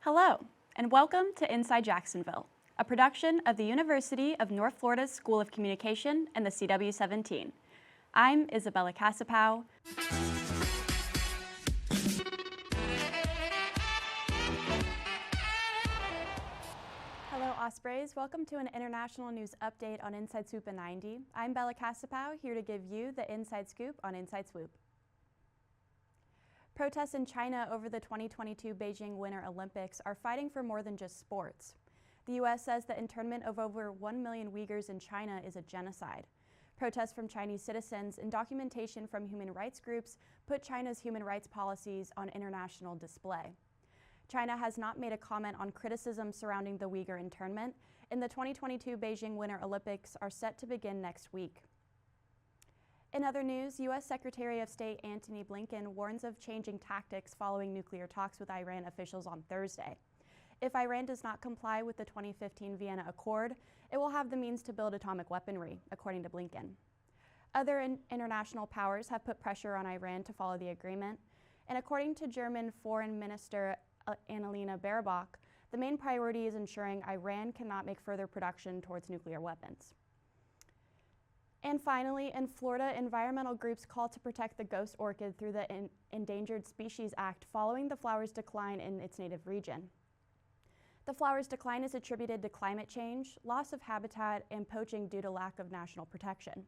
Hello, and welcome to Inside Jacksonville, a production of the University of North Florida's School of Communication and the CW17. I'm Isabella Casapao. Hello, Ospreys. Welcome to an international news update on Inside Swoop and 90. I'm Bella Casapao, here to give you the Inside Scoop on Inside Swoop. Protests in China over the 2022 Beijing Winter Olympics are fighting for more than just sports. The U.S. says the internment of over 1 million Uyghurs in China is a genocide. Protests from Chinese citizens and documentation from human rights groups put China's human rights policies on international display. China has not made a comment on criticism surrounding the Uyghur internment, and the 2022 Beijing Winter Olympics are set to begin next week. In other news, U.S. Secretary of State Antony Blinken warns of changing tactics following nuclear talks with Iran officials on Thursday. If Iran does not comply with the 2015 Vienna Accord, it will have the means to build atomic weaponry, according to Blinken. Other international powers have put pressure on Iran to follow the agreement, and according to German Foreign Minister Annalena Baerbock, the main priority is ensuring Iran cannot make further production towards nuclear weapons. And finally, in Florida, environmental groups call to protect the ghost orchid through the Endangered Species Act following the flower's decline in its native region. The flower's decline is attributed to climate change, loss of habitat, and poaching due to lack of national protection.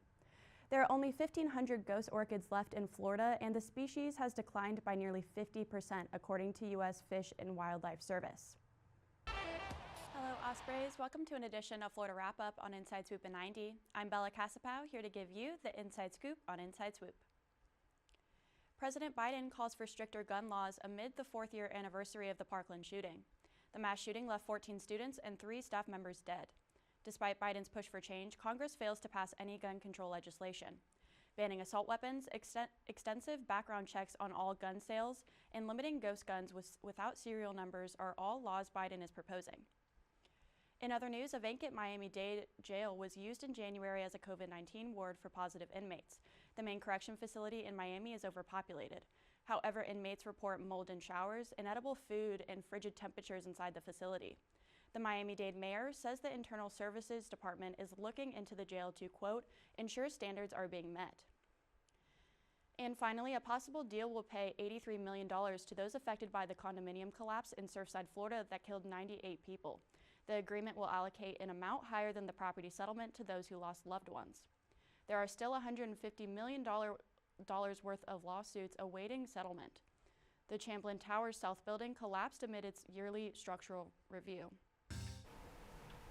There are only 1,500 ghost orchids left in Florida, and the species has declined by nearly 50%, according to U.S. Fish and Wildlife Service. Hello, Ospreys. Welcome to an edition of Florida Wrap-Up on Inside Swoop and 90. I'm Bella Casapao, here to give you the Inside Scoop on Inside Swoop. President Biden calls for stricter gun laws amid the 4th-year anniversary of the Parkland shooting. The mass shooting left 14 students and 3 staff members dead. Despite Biden's push for change, Congress fails to pass any gun control legislation. Banning assault weapons, extensive background checks on all gun sales, and limiting ghost guns without serial numbers are all laws Biden is proposing. In other news, a vacant Miami-Dade jail was used in January as a COVID-19 ward for positive inmates. The main correction facility in Miami is overpopulated. However, inmates report mold in showers, inedible food, and frigid temperatures inside the facility. The Miami-Dade mayor says the Internal Services Department is looking into the jail to, quote, ensure standards are being met. And finally, a possible deal will pay $83 million to those affected by the condominium collapse in Surfside, Florida that killed 98 people. The agreement will allocate an amount higher than the property settlement to those who lost loved ones. There are still $150 million worth of lawsuits awaiting settlement. The Champlain Towers South building collapsed amid its yearly structural review.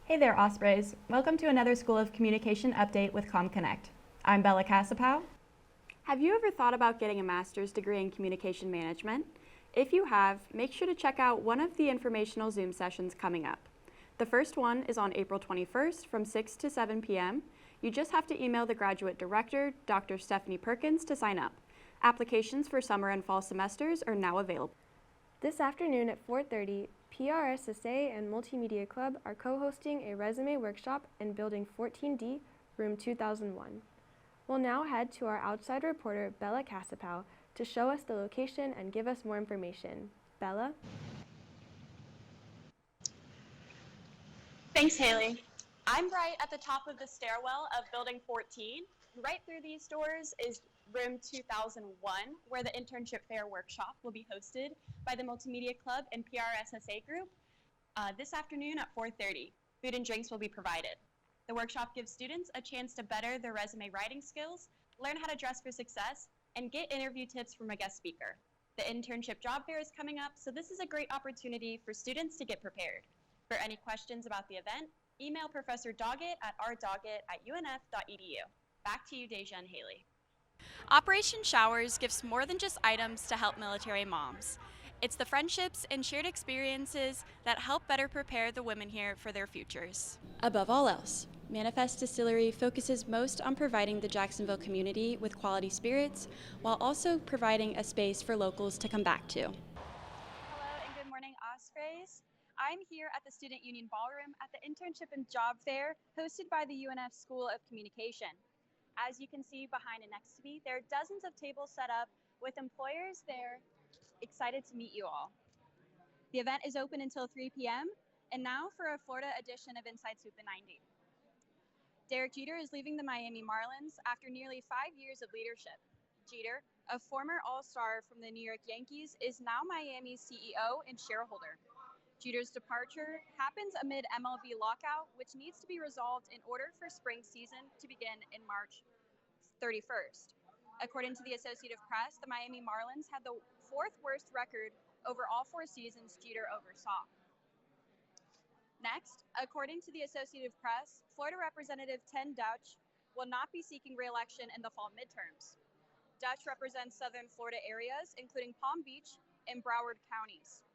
Hey there, Ospreys. Welcome to another School of Communication update with CommConnect. I'm Bella Casapao. Have you ever thought about getting a master's degree in communication management? If you have, make sure to check out one of the informational Zoom sessions coming up. The first one is on April 21st from 6 to 7 p.m. You just have to email the graduate director, Dr. Stephanie Perkins, to sign up. Applications for summer and fall semesters are now available. This afternoon at 4:30, PRSSA and Multimedia Club are co-hosting a resume workshop in Building 14D, Room 2001. We'll now head to our outside reporter, Bella Casapao, to show us the location and give us more information. Bella? Thanks, Haley. I'm right at the top of the stairwell of Building 14. Right through these doors is Room 2001, where the Internship Fair Workshop will be hosted by the Multimedia Club and PRSSA Group this afternoon at 4:30. Food and drinks will be provided. The workshop gives students a chance to better their resume writing skills, learn how to dress for success, and get interview tips from a guest speaker. The Internship Job Fair is coming up, so this is a great opportunity for students to get prepared. For any questions about the event, email Professor Doggett at rdoggett@unf.edu. Back to you, Deja and Haley. Operation Showers gives more than just items to help military moms. It's the friendships and shared experiences that help better prepare the women here for their futures. Above all else, Manifest Distillery focuses most on providing the Jacksonville community with quality spirits while also providing a space for locals to come back to. Hello and good morning, Ospreys. I'm here at the Student Union Ballroom at the Internship and Job Fair hosted by the UNF School of Communication. As you can see behind and next to me, there are dozens of tables set up with employers there excited to meet you all. The event is open until 3 p.m. And now for a Florida edition of Inside Swoop at 90. Derek Jeter is leaving the Miami Marlins after nearly 5 years of leadership. Jeter, a former All-Star from the New York Yankees, is now Miami's CEO and shareholder. Jeter's departure happens amid MLB lockout, which needs to be resolved in order for spring season to begin in March 31st. According to the Associated Press, the Miami Marlins had the fourth worst record over all 4 seasons Jeter oversaw. Next, according to the Associated Press, Florida Representative Ted Deutsch will not be seeking re-election in the fall midterms. Deutsch represents southern Florida areas, including Palm Beach and Broward counties.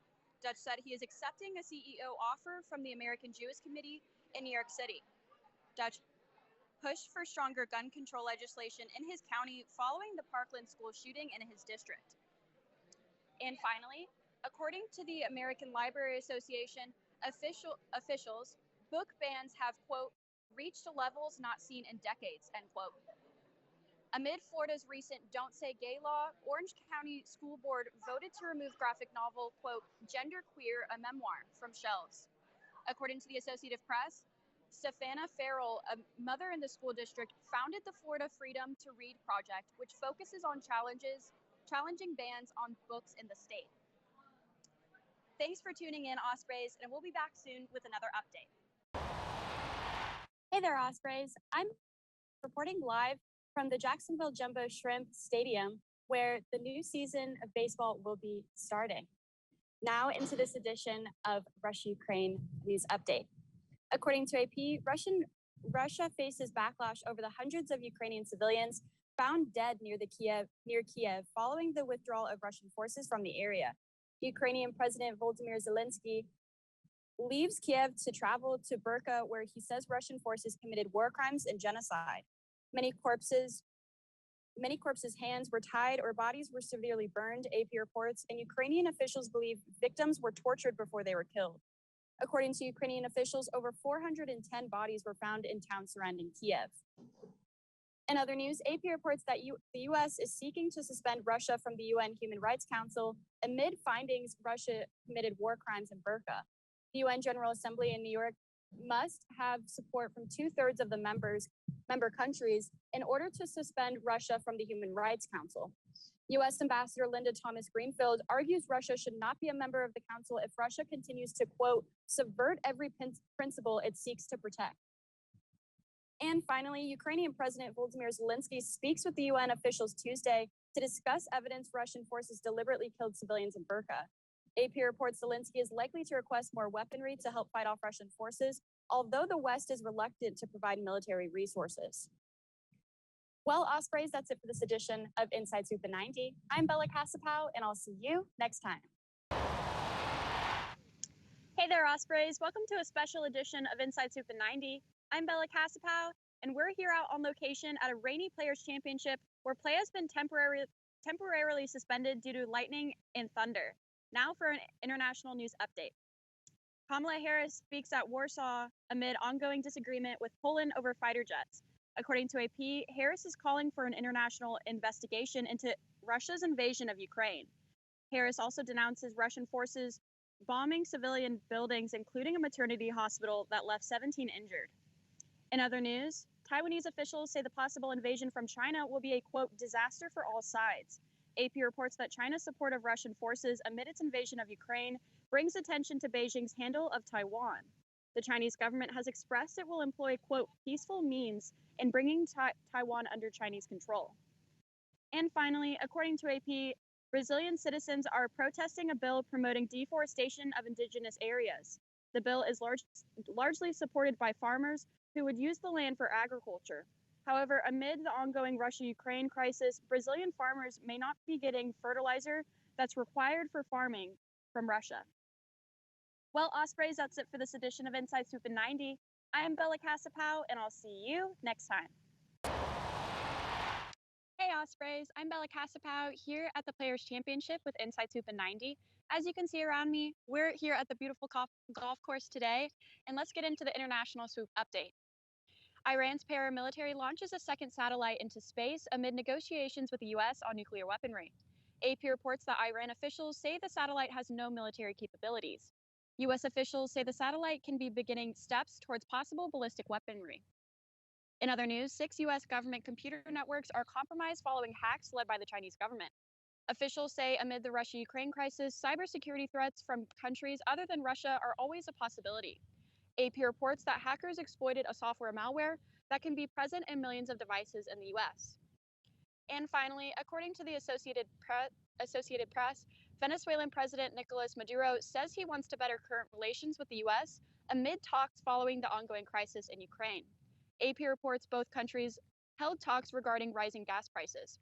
Deutsch said he is accepting a CEO offer from the American Jewish Committee in New York City. Deutsch pushed for stronger gun control legislation in his county following the Parkland school shooting in his district. And finally, according to the American Library Association, officials, book bans have, quote, reached levels not seen in decades, end quote. Amid Florida's recent Don't Say Gay law, Orange County School Board voted to remove graphic novel, quote, Genderqueer, a memoir, from shelves. According to the Associated Press, Stefana Farrell, a mother in the school district, founded the Florida Freedom to Read project, which focuses on challenging bans on books in the state. Thanks for tuning in, Ospreys, and we'll be back soon with another update. Hey there, Ospreys. I'm reporting live from the Jacksonville Jumbo Shrimp Stadium, where the new season of baseball will be starting. Now into this edition of Russia-Ukraine News Update. According to AP, Russia faces backlash over the hundreds of Ukrainian civilians found dead near Kiev following the withdrawal of Russian forces from the area. Ukrainian President Volodymyr Zelensky leaves Kiev to travel to Burka, where he says Russian forces committed war crimes and genocide. Many corpses' hands were tied or bodies were severely burned, AP reports, and Ukrainian officials believe victims were tortured before they were killed. According to Ukrainian officials, over 410 bodies were found in towns surrounding Kiev. In other news, AP reports that the U.S. is seeking to suspend Russia from the UN Human Rights Council amid findings Russia committed war crimes in Burka. The UN General Assembly in New York must have support from 2/3 of the member countries in order to suspend Russia from the Human Rights Council. U.S. Ambassador Linda Thomas Greenfield argues Russia should not be a member of the council if Russia continues to, quote, subvert every principle it seeks to protect. And finally, Ukrainian President Volodymyr Zelensky speaks with the UN officials Tuesday to discuss evidence Russian forces deliberately killed civilians in Burka. AP reports Zelensky is likely to request more weaponry to help fight off Russian forces, although the West is reluctant to provide military resources. Well, Ospreys, that's it for this edition of Inside Swoop at 90. I'm Bella Casapao, and I'll see you next time. Hey there, Ospreys. Welcome to a special edition of Inside Swoop at 90. I'm Bella Casapao, and we're here out on location at a rainy Players Championship where play has been temporarily suspended due to lightning and thunder. Now for an international news update. Kamala Harris speaks at Warsaw amid ongoing disagreement with Poland over fighter jets. According to AP, Harris is calling for an international investigation into Russia's invasion of Ukraine. Harris also denounces Russian forces bombing civilian buildings, including a maternity hospital that left 17 injured. In other news, Taiwanese officials say the possible invasion from China will be a, quote, disaster for all sides. AP reports that China's support of Russian forces amid its invasion of Ukraine brings attention to Beijing's handle of Taiwan. The Chinese government has expressed it will employ, quote, peaceful means in bringing Taiwan under Chinese control. And finally, according to AP, Brazilian citizens are protesting a bill promoting deforestation of indigenous areas. The bill is largely supported by farmers who would use the land for agriculture. However, amid the ongoing Russia-Ukraine crisis, Brazilian farmers may not be getting fertilizer that's required for farming from Russia. Well, Ospreys, that's it for this edition of Inside Swoop at 90. I am Bella Casapao, and I'll see you next time. Hey, Ospreys. I'm Bella Casapao here at the Players Championship with Inside Swoop at 90. As you can see around me, we're here at the beautiful golf course today, and let's get into the international swoop update. Iran's paramilitary launches a second satellite into space amid negotiations with the U.S. on nuclear weaponry. AP reports that Iran officials say the satellite has no military capabilities. US officials say the satellite can be beginning steps towards possible ballistic weaponry. In other news, 6 US government computer networks are compromised following hacks led by the Chinese government. Officials say amid the Russia-Ukraine crisis, cybersecurity threats from countries other than Russia are always a possibility. AP reports that hackers exploited a software malware that can be present in millions of devices in the US. And finally, according to the Associated Press, Venezuelan President Nicolas Maduro says he wants to better current relations with the US amid talks following the ongoing crisis in Ukraine. AP reports both countries held talks regarding rising gas prices.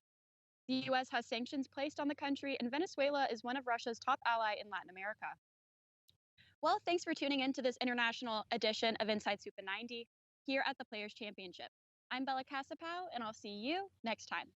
The US has sanctions placed on the country, and Venezuela is one of Russia's top ally in Latin America. Well, thanks for tuning in to this international edition of Inside Swoop 90 here at the Players Championship. I'm Bella Casapao, and I'll see you next time.